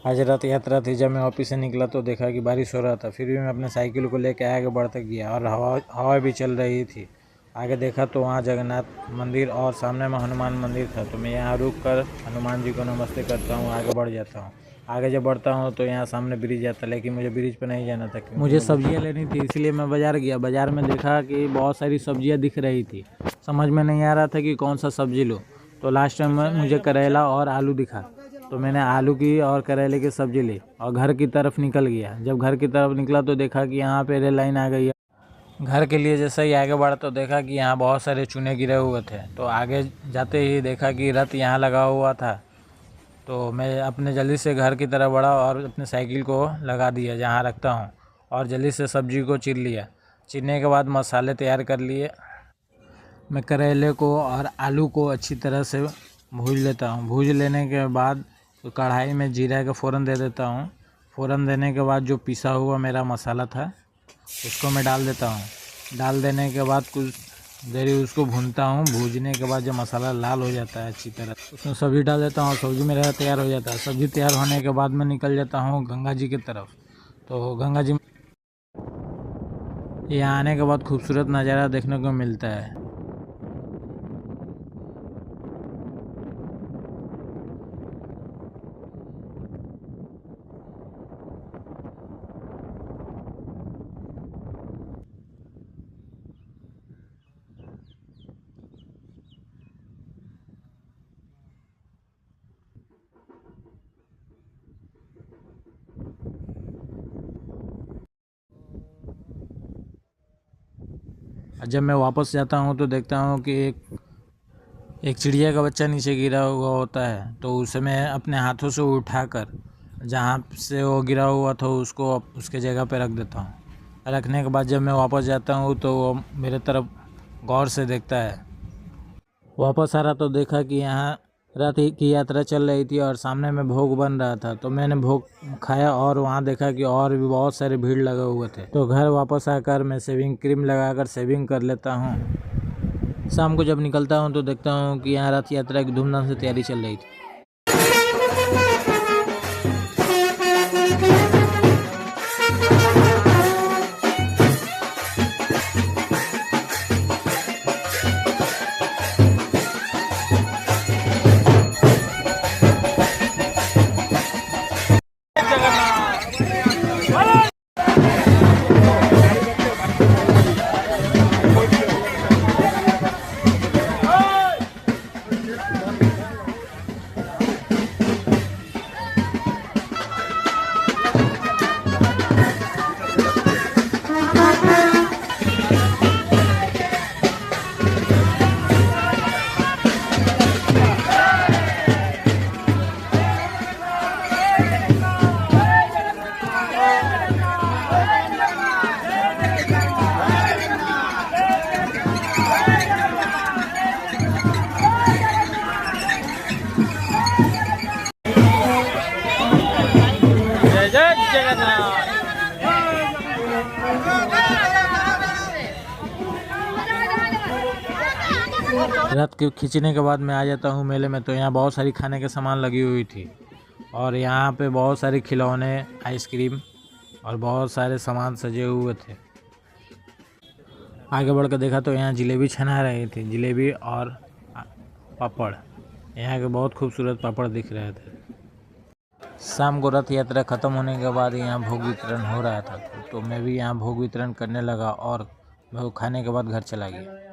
आज रथ यात्रा थी। जब मैं ऑफिस से निकला तो देखा कि बारिश हो रहा था, फिर भी मैं अपने साइकिल को लेकर आगे बढ़ते गया और हवा भी चल रही थी। आगे देखा तो वहाँ जगन्नाथ मंदिर और सामने में हनुमान मंदिर था। तो मैं यहाँ रुक कर हनुमान जी को नमस्ते करता हूँ, आगे बढ़ जाता हूँ। आगे जब बढ़ता हूँ तो यहाँ सामने ब्रिज आता है, लेकिन मुझे ब्रिज पर नहीं जाना था क्योंकि मुझे सब्जियाँ लेनी थी, इसलिए मैं बाज़ार गया। बाज़ार में देखा कि बहुत सारी सब्जियाँ दिख रही थी, समझ में नहीं आ रहा था कि कौन सा सब्जी लूँ। तो लास्ट टाइम में मुझे करेला और आलू दिखा, तो मैंने आलू की और करेले की सब्जी ली और घर की तरफ निकल गया। जब घर की तरफ निकला तो देखा कि यहाँ पे रेल लाइन आ गई है। घर के लिए जैसे ही आगे बढ़ा तो देखा कि यहाँ बहुत सारे चूने गिरे हुए थे। तो आगे जाते ही देखा कि रथ यहाँ लगा हुआ था। तो मैं अपने जल्दी से घर की तरफ बढ़ा और अपने साइकिल को लगा दिया जहाँ रखता हूँ, और जल्दी से सब्जी को चीर लिया। चीरने के बाद मसाले तैयार कर लिए। मैं करेले को और आलू को अच्छी तरह से भून लेता हूँ। भून लेने के बाद तो कढ़ाई में जीरा का फ़ौरन दे देता हूँ। फ़ौरन देने के बाद जो पिसा हुआ मेरा मसाला था उसको मैं डाल देता हूँ। डाल देने के बाद कुछ देरी उसको भूनता हूँ। भूनने के बाद जब मसाला लाल हो जाता है अच्छी तरह, उसमें सब्ज़ी डाल देता हूँ। सब्ज़ी मेरा तैयार हो जाता है। सब्ज़ी तैयार होने के बाद मैं निकल जाता हूँ गंगा जी की तरफ। तो गंगा जी यहाँ आने के बाद खूबसूरत नज़ारा देखने को मिलता है। जब मैं वापस जाता हूँ तो देखता हूँ कि एक चिड़िया का बच्चा नीचे गिरा हुआ होता है। तो उसे मैं अपने हाथों से उठाकर जहाँ से वो गिरा हुआ था उसको उसके जगह पे रख देता हूँ। रखने के बाद जब मैं वापस जाता हूँ तो वो मेरे तरफ गौर से देखता है। वापस आ रहा तो देखा कि यहाँ रथ की यात्रा चल रही थी और सामने में भोग बन रहा था। तो मैंने भोग खाया और वहाँ देखा कि और भी बहुत सारे भीड़ लगे हुए थे। तो घर वापस आकर मैं शेविंग क्रीम लगाकर शेविंग कर लेता हूँ। शाम को जब निकलता हूँ तो देखता हूँ कि यहाँ रथ यात्रा की धूमधाम से तैयारी चल रही थी। रथ के खींचने के बाद मैं आ जाता हूँ मेले में। तो यहाँ बहुत सारी खाने के सामान लगी हुई थी और यहाँ पे बहुत सारे खिलौने, आइसक्रीम और बहुत सारे सामान सजे हुए थे। आगे बढ़ कर देखा तो यहाँ जलेबी छना रही थी, जलेबी और पापड़। यहाँ के बहुत खूबसूरत पापड़ दिख रहे थे। शाम को रथ यात्रा ख़त्म होने के बाद यहाँ भोग वितरण हो रहा था। तो मैं भी यहाँ भोग वितरण करने लगा और भोग खाने के बाद घर चला गया।